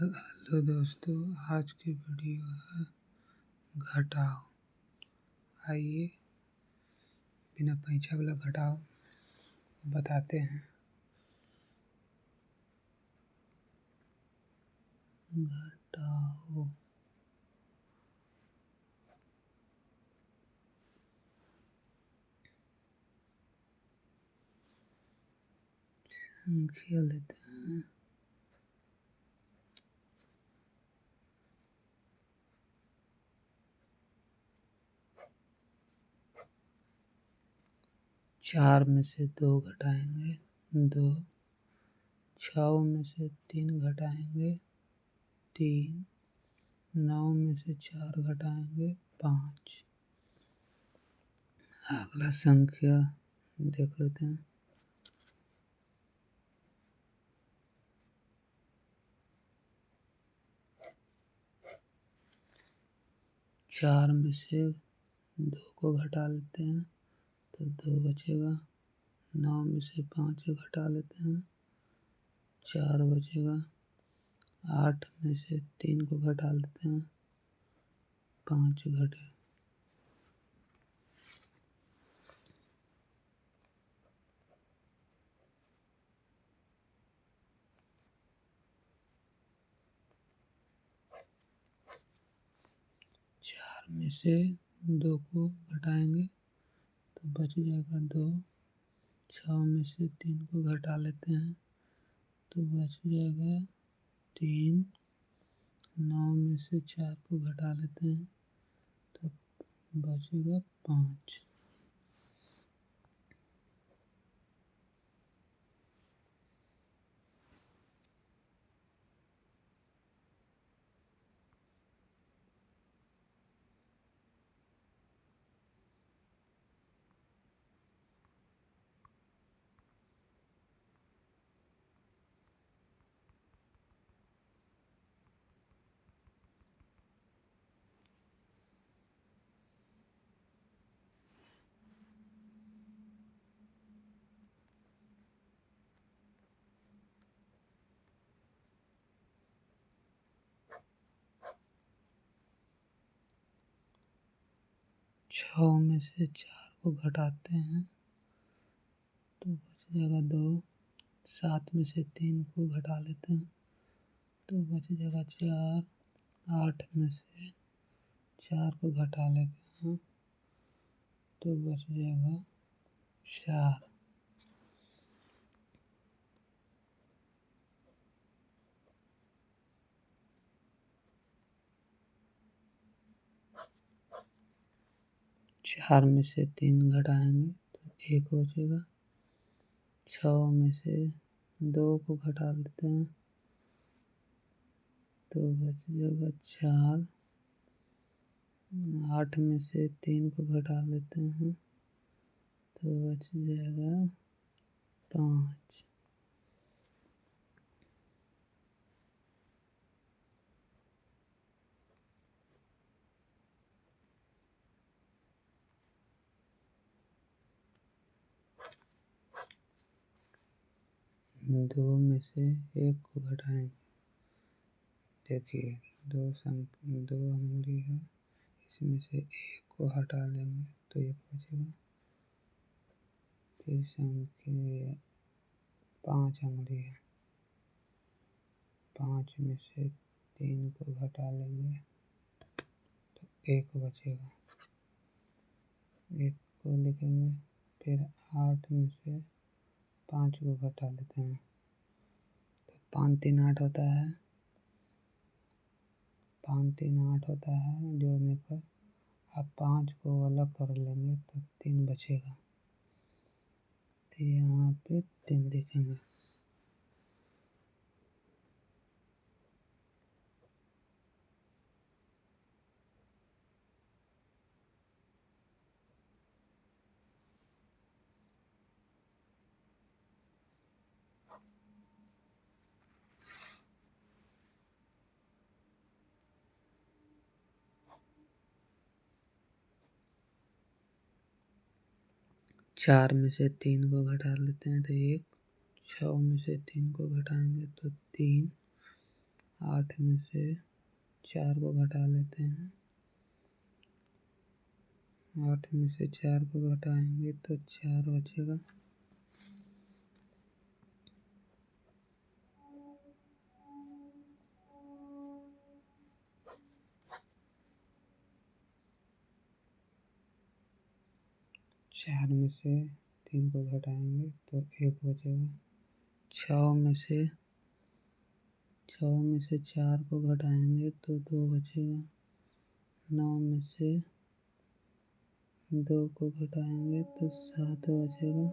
Hello दोस्तों, आज की वीडियो है घटाओ। आइए बिना पैंचा वाला घटाओ बताते हैं। घटाओ संख्या लेते हैं। चार में से 2 घटाएंगे 2, 6 में से 3 घटाएंगे 3, 9 में से 4 घटाएंगे 5। अगला संख्या देख लेते हैं। 4 में से 2 को घटा लेते हैं तो 2 बचेगा। 9 में से 5 घटा लेते हैं 4 बचेगा। 8 में से 3 को घटा लेते हैं 5 घटे। चार में से 2 को घटाएंगे तो बच जाएगा 2। 6 में से 3 को घटा लेते हैं तो बच जाएगा 3। 9 में से 4 को घटा लेते हैं तो बचेगा 5। छः में से 4 को घटाते हैं तो बच जाएगा 2। 7 में से 3 को घटा लेते हैं तो बच जाएगा 4। 8 में से 4 को घटा लेते हैं तो बच जाएगा 4। 4 में से 3 घटाएंगे तो 1 बचेगा। 6 में से 2 को घटा लेते हैं तो बच जाएगा 4। 8 में से 3 को घटा लेते हैं तो बच जाएगा 5। दो में से 1 को घटाएंगे। देखिए 2 अंगुली है, इसमें से 1 को हटा लेंगे तो 1 बचेगा। फिर संख्या 5 अंगुली है, 5 में से 3 को घटा लेंगे तो 1 बचेगा। 1 को लिखेंगे। फिर 8 में से 5 को घटा लेते हैं तो 5 3 8 होता है। 5 3 8 होता है जोड़ने पर। अब 5 को अलग कर लेंगे तो 3 बचेगा, तो यहाँ पे 3 लिखेंगे। चार में से 3 को घटा लेते हैं तो 1। 6 में से 3 को घटाएंगे तो 3। 8 में से 4 को घटा लेते हैं। 8 में से 4 को घटाएंगे तो 4 बचेगा। 4 में से 3 को घटाएंगे तो 1 बचेगा। 6 में से 4 को घटाएंगे तो 2 बचेगा। 9 में से 2 को घटाएंगे तो 7 बचेगा।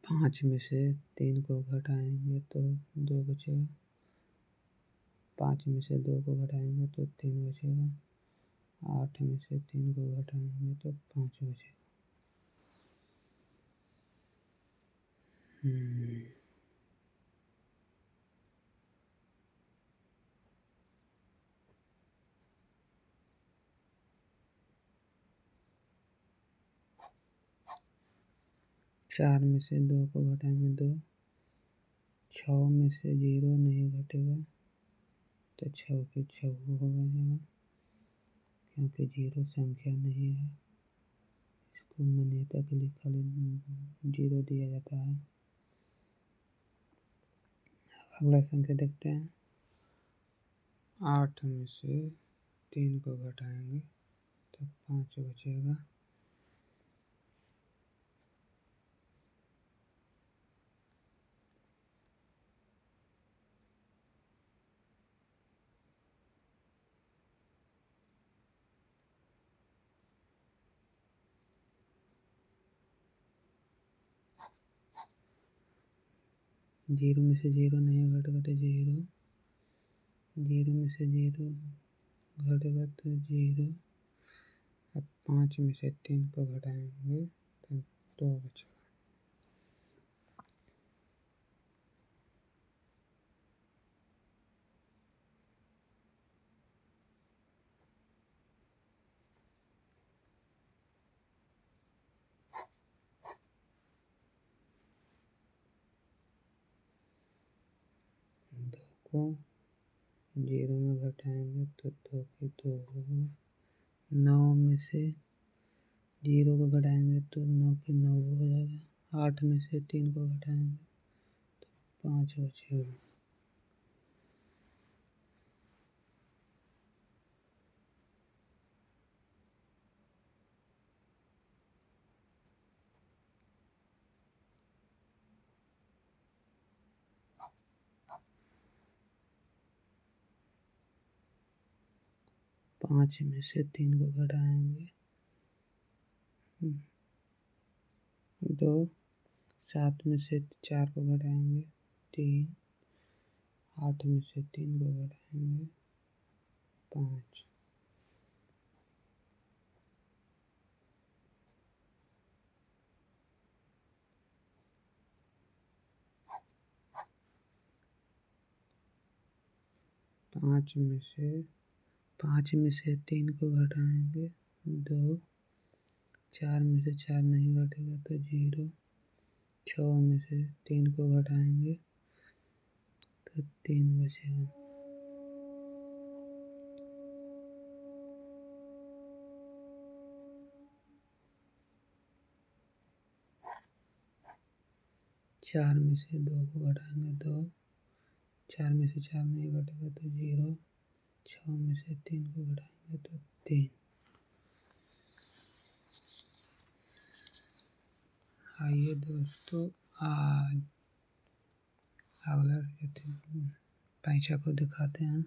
5 में से 3 को घटाएंगे तो 2 बचेगा। 5 में से 2 को घटाएंगे तो 3 बचेगा। 8 में से 3 को घटाएंगे तो 5 बचेगा। 4 में से 2 को घटाएंगे 2। 6 में से 0 नहीं घटेगा तो 6 के 6 हो जाएगा, क्योंकि 0 संख्या नहीं है। इसको मान्यता के लिए खाली 0 दिया जाता है। अगला संख्या देखते हैं। 8 में से 3 को घटाएंगे तो 5 बचेगा। 0 में से 0 नहीं घटेगा तो 0। 0 में से 0 घटेगा तो 0। अब 5 में से 3 को घटाएंगे तो 2 बचेगा। 2 को 0 में घटाएंगे तो 2 के 2 होगा। 9 में से 0 को घटाएंगे तो 9 के 9 हो जाएगा। 8 में से 3 को घटाएंगे तो 5 बचेगा। 5 में से 3 को घटाएंगे 2। 7 में से 4 को घटाएंगे 3। 8 में से 3 को घटाएंगे 5। 5 में से 3 को घटाएंगे 2। 4 में से 4 नहीं घटेगा तो 0। 6 में से 3 को घटाएंगे तो 3 बचेगा। 4 में से 2 को घटाएंगे 2। 4 में से 4 नहीं घटेगा तो 0। 6 में से 3 को घटाएंगे तो 3। आइए दोस्तों, आज अगला पैंचा को दिखाते हैं।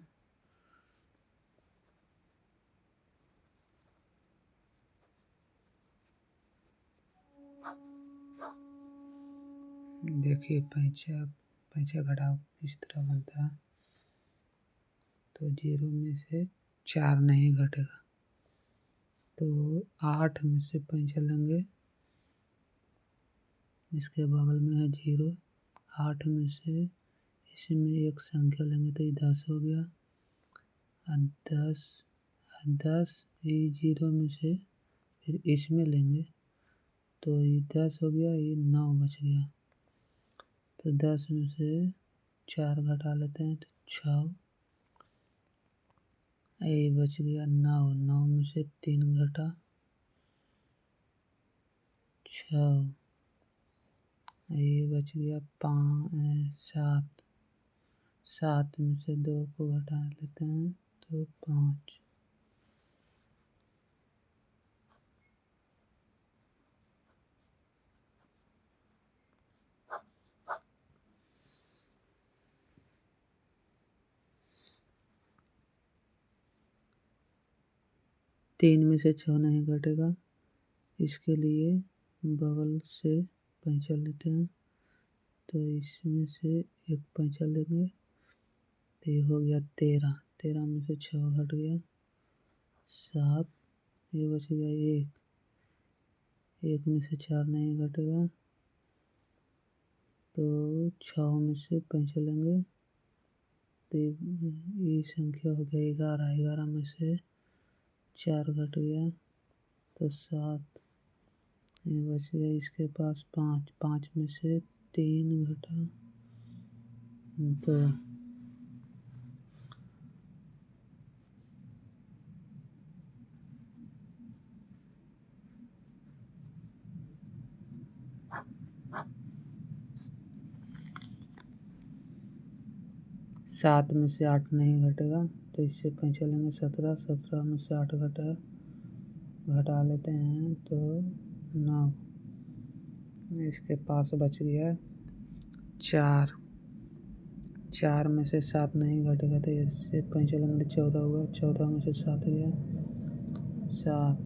देखिए पैंचा घटाव इस तरह बनता है। तो 0 में से 4 नहीं घटेगा तो 8 में से पैंचा लेंगे, इसके बगल में है 0। 8 में से इसमें एक संख्या लेंगे तो ये 10 हो गया। और 10 ये 0 में से फिर इसमें लेंगे तो ये 10 हो गया, ये 9 बच गया। तो 10 में से 4 घटा लेते हैं तो 6, ये बच गया 9। 9 में से 3 घटा 6, ये बच गया 7। 7 में से 2 को घटा लेते हैं तो 5। तीन में से 6 नहीं घटेगा, इसके लिए बगल से पैंचा लेते हैं तो इसमें से एक पैंचा लेंगे तो ये हो गया 13। 13 में से 6 घट गया 7, ये बच गया 1। 1 में से 4 नहीं घटेगा तो 6 में से पैंचा लेंगे तो ये संख्या हो गया 11। 11 में से 4 घट गया तो 7, ये बच गया इसके पास 5। 5 में से 3 घटा 2। 7 में से 8 नहीं घटेगा तो इससे पैंचा लेंगे 17। 17 में से 8 घटा लेते हैं तो 9, इसके पास बच गया 4। 4 में से 7 नहीं घटेगा तो इससे पैंचा लेंगे 14 हुआ। 14 में से 7 गया 7,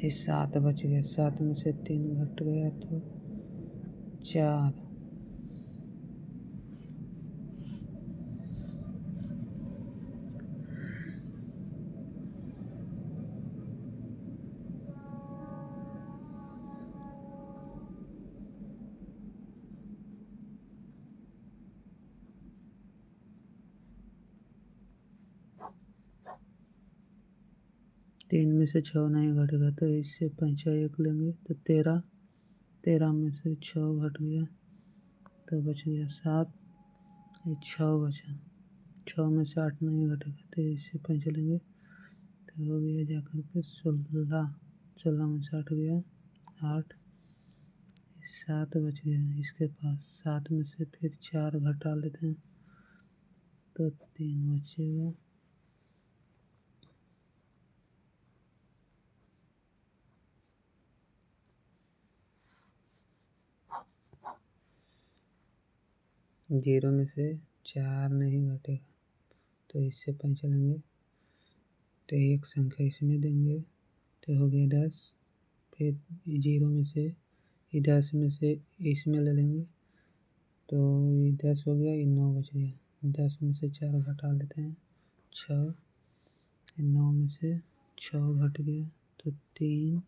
ये 7 बच गया। 7 में से 3 घट गया तो 4। 3 में से 6 नहीं घटेगा तो इससे पैंचा 1 लेंगे तो 13। 13 में से 6 घट गया तो बच गया 7, ये 6 बचा। 6 में से 8 नहीं घटेगा तो इससे पैंचा लेंगे तो हो गया जाकर के 16। 16 में से 8 गया 8, 7 बच गया इसके पास। 7 में से फिर 4 घटा लेते हैं तो 3 बचेगा। जीरो में से 4 नहीं घटेगा तो इससे पैंचा लेंगे तो एक संख्या इसमें देंगे तो हो गया 10। फिर 0 में से 10 में से इसमें ले लेंगे तो ये 10 हो गया, ये 9 बच गया। 10 में से 4 घटा लेते हैं 6, 9 में से 6 घट गया तो 3,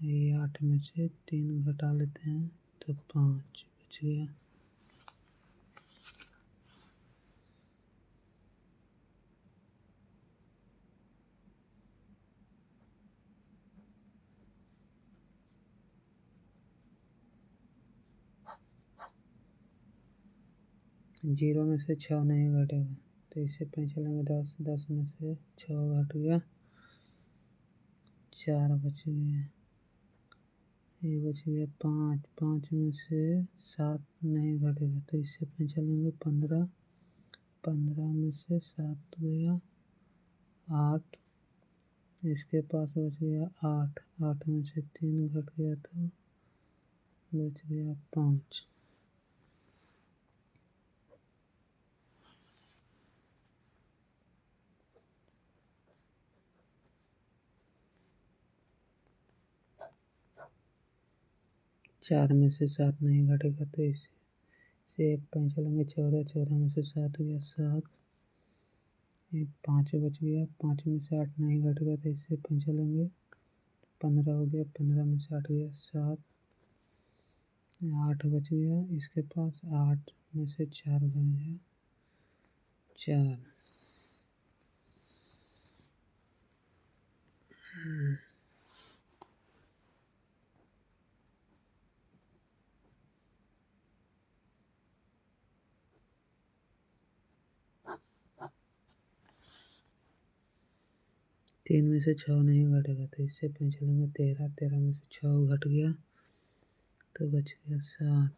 ये 8 में से 3 घटा लेते हैं तो 5 बच गया। जीरो में से 6 नहीं घटेगा तो इससे पैंचा लेंगे 10। 10 में से 6 घट गया 4 बच गया, ये बच गया 5। 5 में से 7 नहीं घटेगा तो इससे पैंचा लेंगे 15। 15 में से 7 गया 8, इसके पास बच गया 8। 8 में से 3 घट गया तो बच गया 5। 4 में से 7 नहीं घटेगा तो इससे एक पैंचा लेंगे 14। 14 में से 7 गया 7, ये 5 बच गया। 5 में से 8 नहीं घटेगा तो इससे पैंचा लेंगे 15 हो गया। 15 में से 8 गया 7, 8 बच गया इसके पास। 8 में से 4 गया 4। 3 में से 6 नहीं घटेगा तो इससे पे चलेंगे 13, 13 में से 6 घट गया तो बच गया 7,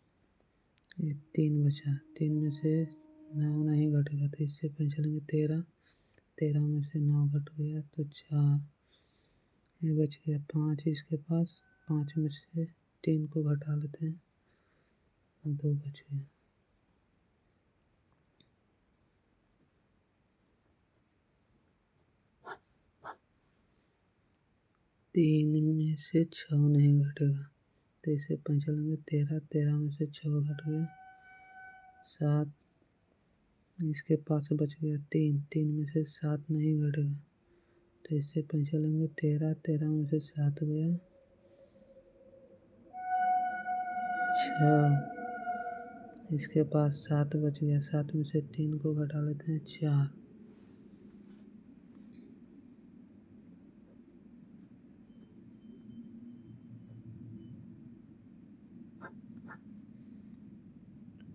ये 3 बचा, 3 में से 9 नहीं घटेगा तो इससे पे चलेंगे 13, 13 में से 9 घट गया तो 4, ये बच गया 5 इसके पास, 5 में से 3 को घटा लेते हैं, 2 बच गया। तीन में से 6 नहीं घटेगा तो इसे पे चलेंगे 13, 13 में से 6 घट गया 7, इसके पास बच गया 3, 3 में से 7 नहीं घटेगा तो इससे पे चलेंगे 13, 13 में से 7 गया 6, इसके पास 7 बच गया, 7 में से 3 को घटा लेते हैं 4,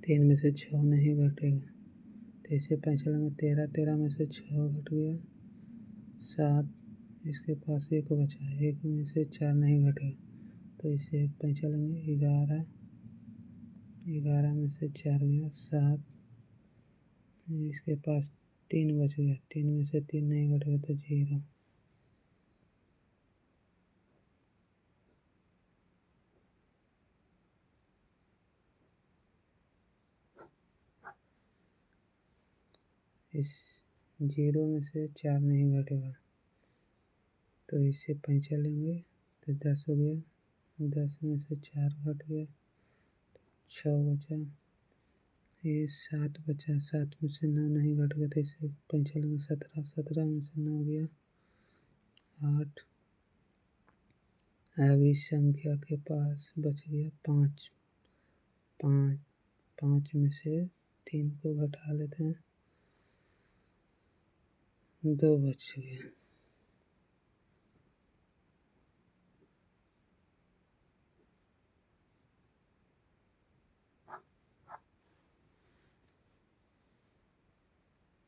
तीन में से 6 नहीं घटेगा तो इसे पे चलेंगे 13, 13 में से 6 घट गया 7, इसके पास 1 बचा, 1 में से 4 नहीं घटेगा तो इसे पे चलेंगे 11, 11 में से 4 गया 7, इसके पास 3 बच गया, 3 में से 3 नहीं घटेगा तो 0। इस 0 में से 4 नहीं घटेगा तो इससे पे चलेंगे तो 10 हो गया, 10 में से 4 घट गया 6 बचा, ये 7 बचा, 7 में से 9 नहीं घटेगा तो इसे पे चलेंगे 17, 17 में से 9 गया 8, अब इस संख्या के पास बच गया 5, 5, 5 में से 3 को घटा लेते हैं, 2 बच गया।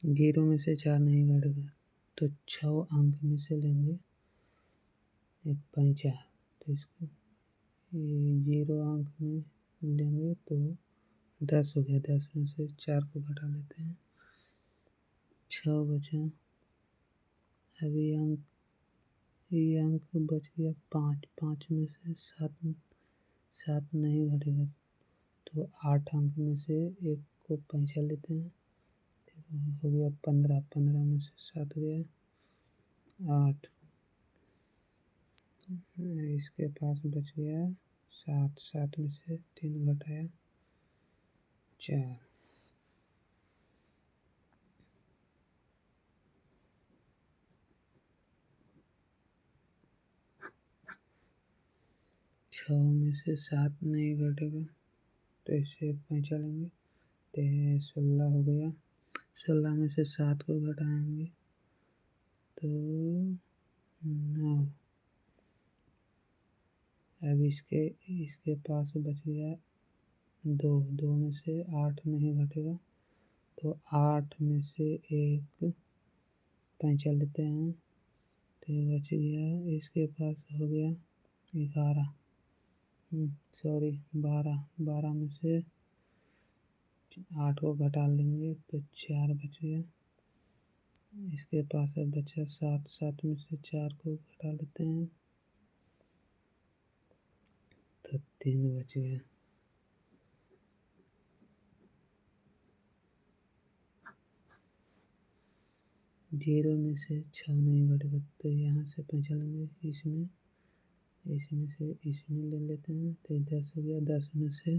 जीरो में से 4 नहीं घटेगा तो 6 अंक में से लेंगे एक पैंचा, तो इसको 0 अंक में लेंगे तो 10 हो गया, 10 में से 4 को घटा लेते हैं 6 बचा, अब ये अंक बच गया 5, 5 में से 7 नहीं घटेगा तो 8 अंक में से एक को पैंचा लेते हैं, हो गया 15, 15 में से 7 गया 8, इसके पास बच गया 7, 7 में से 3 घटाया 4, 6 में से 7 नहीं घटेगा तो इससे एक पैंचा लेंगे तो 16 हो गया, 16 में से 7 को घटाएंगे तो 9, अब इसके पास बच गया 2, 2 में से 8 नहीं घटेगा तो 8 में से एक पैंचा लेते हैं तो बच गया, इसके पास हो गया 11, सॉरी 12, 12 में से 8 को घटा लेंगे तो 4 बच गया, इसके पास अब बचा 7, 7 में से 4 को घटा लेते हैं तो 3 बच गया। जीरो में से 6 नहीं घटेगा तो यहाँ से पे चलेंगे इसमें से इसमें ले लेते हैं तो 10 हो गया, 10 में से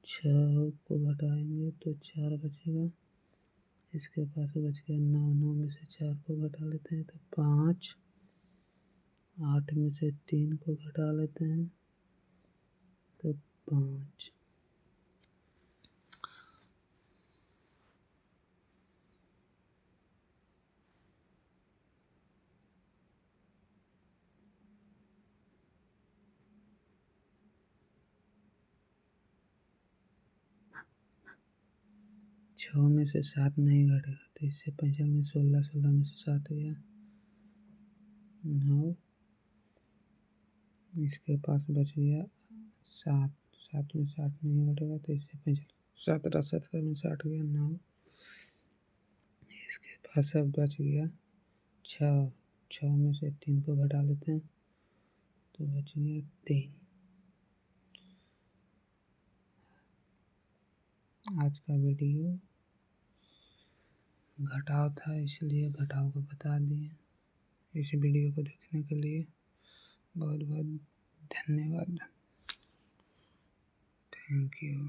6 को घटाएंगे तो 4 बचेगा, इसके पास बच गया 9, 9 में से 4 को घटा लेते हैं तो 5, 8 में से 3 को घटा लेते हैं तो 5, 6 में से 7 नहीं घटेगा तो इससे पे चलेंगे 16, 16 में से 7 गया 9, इसके पास बच गया 7, 7 में 60 नहीं घटेगा तो इससे 17, 17 में 60 गया 9, इसके पास अब बच गया 6, 6 में से 3 को घटा लेते हैं तो बच गया 3। आज का वीडियो घटाव था इसलिए घटाव को बता दिए। इस वीडियो को देखने के लिए बहुत बहुत धन्यवाद। Thank you.